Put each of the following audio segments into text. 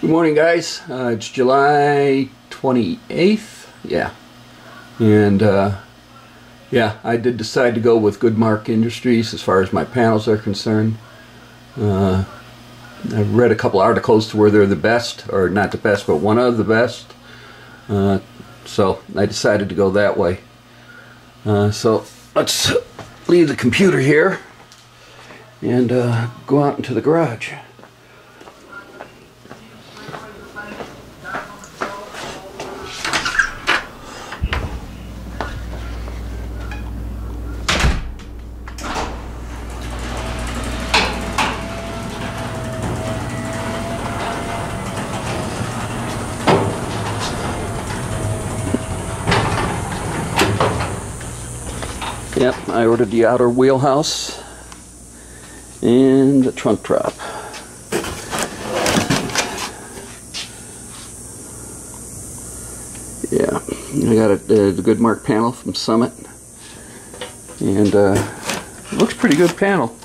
Good morning, guys. It's July 28th. Yeah. And yeah, I did decide to go with Goodmark Industries as far as my panels are concerned. I've read a couple articles to where they're the best, or not the best, but one of the best. So I decided to go that way. So let's leave the computer here and go out into the garage. Yep, I ordered the outer wheelhouse and the trunk drop. Yeah, I got the Goodmark panel from Summit, and it looks pretty good panel.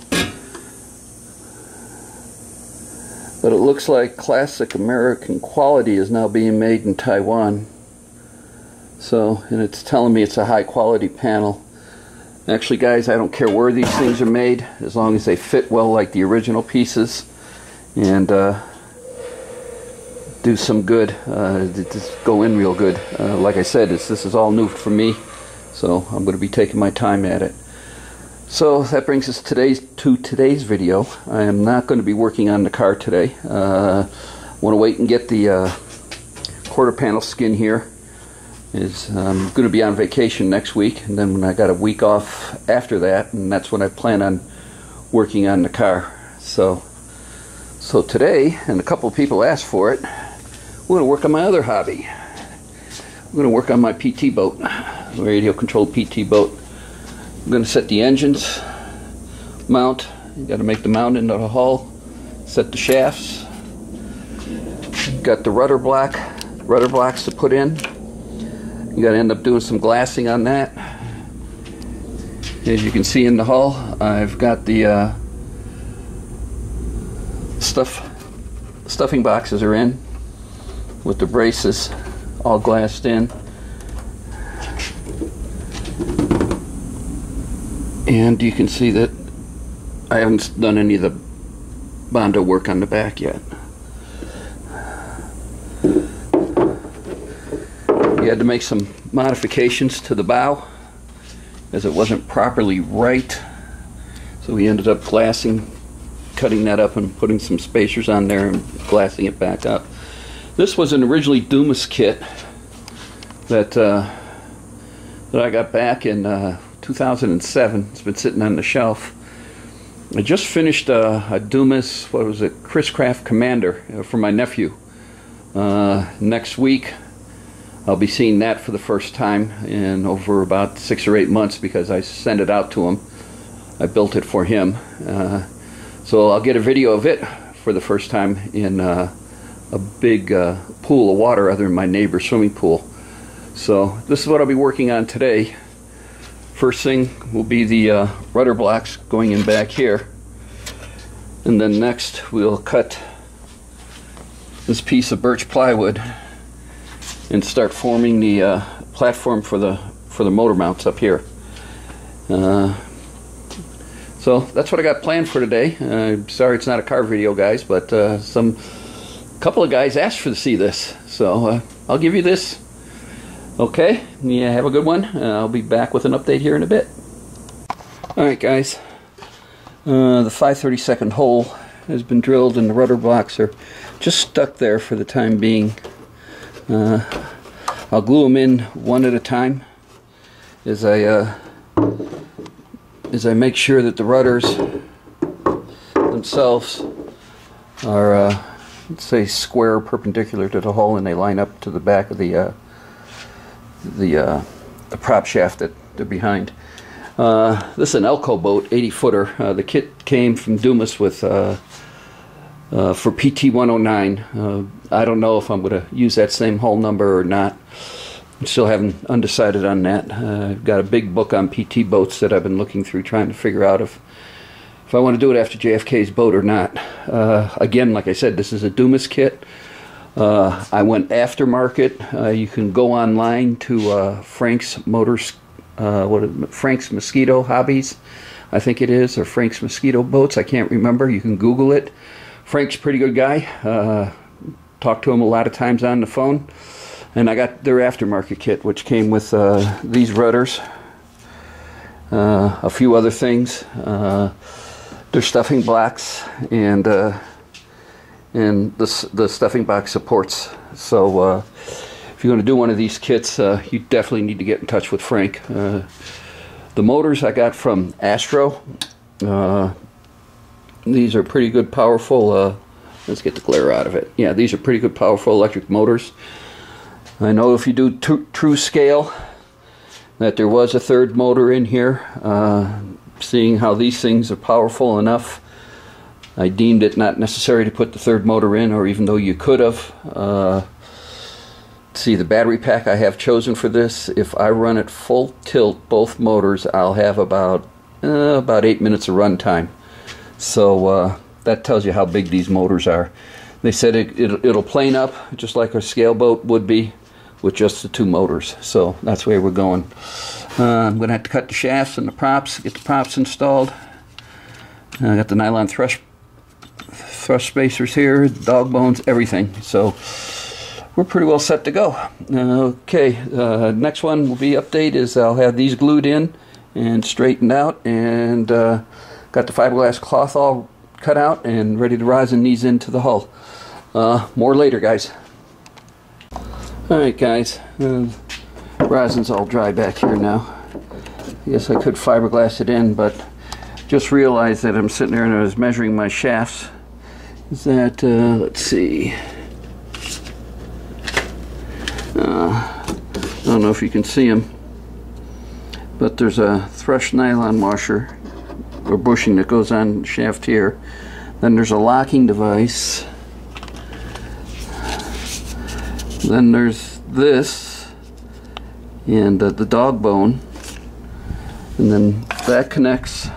But it looks like classic American quality is now being made in Taiwan. So, and it's telling me it's a high quality panel. Actually, guys, I don't care where these things are made, as long as they fit well like the original pieces and do some good, just go in real good. Like I said, this is all new for me, so I'm going to be taking my time at it. So that brings us to today's video. I am not going to be working on the car today. I want to wait and get the quarter panel skin here. I'm going to be on vacation next week, and then when I got a week off after that, and that's when I plan on working on the car. So today, and a couple of people asked for it, we're going to work on my other hobby. I'm going to work on my PT boat, radio controlled PT boat. I'm going to set the engines, mount. You got to make the mount into the hull, set the shafts. Got the rudder blocks to put in. You got to end up doing some glassing on that. As you can see in the hull, I've got the stuffing boxes are in with the braces all glassed in. And you can see that I haven't done any of the Bondo work on the back yet. We had to make some modifications to the bow as it wasn't properly right, so we ended up glassing, cutting that up and putting some spacers on there and glassing it back up. This was an originally Dumas kit that I got back in 2007. It's been sitting on the shelf. I just finished a Dumas, what was it, Chris Craft Commander for my nephew. Next week I'll be seeing that for the first time in over about 6 or 8 months, because I sent it out to him. I built it for him. So I'll get a video of it for the first time in a big pool of water other than my neighbor's swimming pool. So this is what I'll be working on today. First thing will be the rudder blocks going in back here. And then next we'll cut this piece of birch plywood and start forming the platform for the motor mounts up here. So that's what I got planned for today. Sorry it's not a car video, guys, but couple of guys asked to see this, so I'll give you this. Okay, yeah, have a good one. I'll be back with an update here in a bit. Alright, guys, the 5/32 hole has been drilled and the rudder blocks are just stuck there for the time being. I'll glue them in one at a time as I make sure that the rudders themselves are let's say square perpendicular to the hole, and they line up to the back of the prop shaft that they're behind. This is an Elco boat, 80-footer. The kit came from Dumas with for PT 109. I don't know if I'm going to use that same hull number or not. I'm still undecided on that. I've got a big book on PT boats that I've been looking through, trying to figure out if I want to do it after JFK's boat or not. Again, like I said, this is a Dumas kit. I went aftermarket. You can go online to Frank's Motors, Frank's Mosquito Hobbies, I think it is, or Frank's Mosquito Boats. I can't remember. You can Google it. Frank's a pretty good guy. Talked to him a lot of times on the phone. And I got their aftermarket kit, which came with these rudders, a few other things, their stuffing blocks, and the stuffing box supports. So if you're going to do one of these kits, you definitely need to get in touch with Frank. The motors I got from Astro. These are pretty good, powerful. Let's get the glare out of it. Yeah, these are pretty good, powerful electric motors. I know if you do true scale that there was a third motor in here. Seeing how these things are powerful enough, I deemed it not necessary to put the third motor in, or even though you could have. See, the battery pack I have chosen for this, if I run it full tilt, both motors, I'll have about 8 minutes of run time. So that tells you how big these motors are. They said it'll plane up just like a scale boat would be with just the 2 motors. So that's where we're going. I'm going to have to cut the shafts and the props, get the props installed. I got the nylon thrust spacers here, dog bones, everything. So we're pretty well set to go. Okay, next one will be update is I'll have these glued in and straightened out, and got the fiberglass cloth all cut out and ready to rosin these into the hull. More later, guys. Alright guys, rosin's all dry back here now. I guess I could fiberglass it in, but just realized that I'm sitting there and I was measuring my shafts. Is that, let's see. I don't know if you can see them, but there's a thrush nylon washer or bushing that goes on the shaft here. Then there's a locking device. Then there's this and the dog bone, and then that connects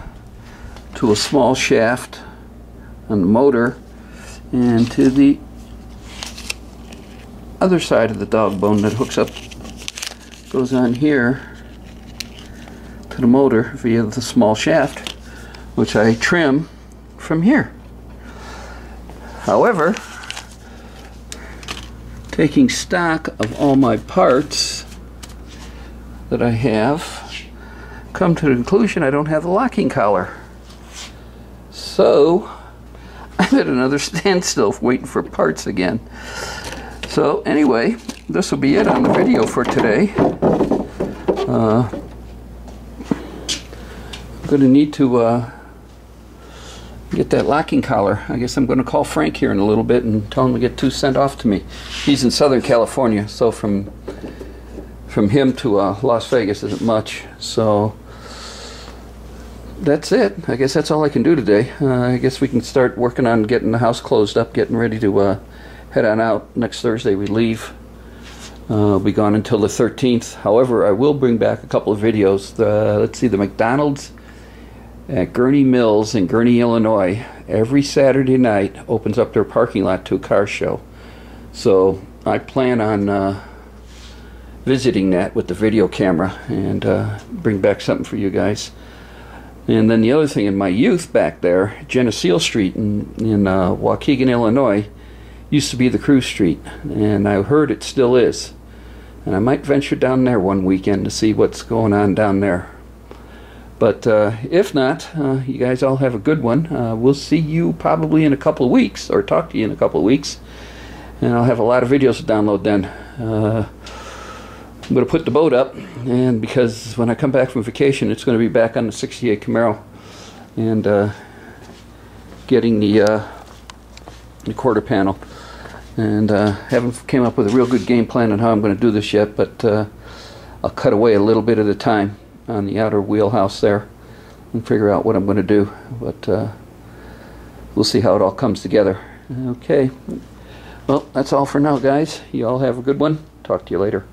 to a small shaft on the motor, and to the other side of the dog bone that hooks up, goes on here to the motor via the small shaft, which I trim from here. However, taking stock of all my parts that I have, come to the conclusion I don't have the locking collar. So I'm at another standstill waiting for parts again. So anyway, this will be it on the video for today. I'm going to need to get that locking collar. I guess I'm going to call Frank here in a little bit and tell him to get 2 sent off to me. He's in Southern California, so from him to Las Vegas isn't much. So that's it. I guess that's all I can do today. I guess we can start working on getting the house closed up, getting ready to head on out. Next Thursday we leave. I'll be gone until the 13th. However, I will bring back a couple of videos. Let's see, the McDonald's at Gurney Mills in Gurney, Illinois, every Saturday night opens up their parking lot to a car show. So I plan on visiting that with the video camera and bring back something for you guys. And then the other thing, in my youth back there, Geneseo Street in Waukegan, Illinois, used to be the cruise street, and I heard it still is. And I might venture down there one weekend to see what's going on down there. But if not, you guys all have a good one. We'll see you probably in a couple of weeks, or talk to you in a couple of weeks. And I'll have a lot of videos to download then. I'm going to put the boat up, and because when I come back from vacation, it's going to be back on the 68 Camaro. And getting the quarter panel. And haven't came up with a real good game plan on how I'm going to do this yet, but I'll cut away a little bit at a time on the outer wheelhouse there and figure out what I'm going to do. But we'll see how it all comes together. Okay. Well, that's all for now, guys. You all have a good one. Talk to you later.